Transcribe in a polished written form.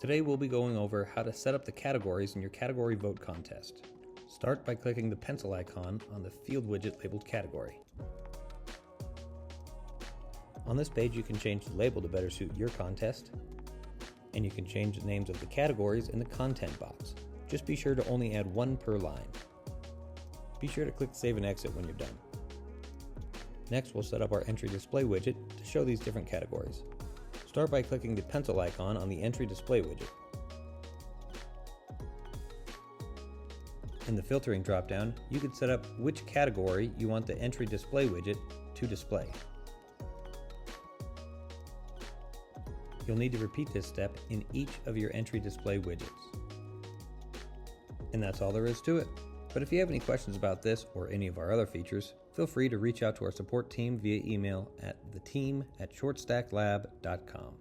Today we'll be going over how to set up the categories in your category vote contest. Start by clicking the pencil icon on the field widget labeled category. On this page you can change the label to better suit your contest, and you can change the names of the categories in the content box. Just be sure to only add one per line. Be sure to click Save and Exit when you're done. Next we'll set up our entry display widget to show these different categories. Start by clicking the pencil icon on the entry display widget. In the filtering dropdown, you can set up which category you want the entry display widget to display. You'll need to repeat this step in each of your entry display widgets. And that's all there is to it. But if you have any questions about this or any of our other features, feel free to reach out to our support team via email at theteam@shortstacklab.com.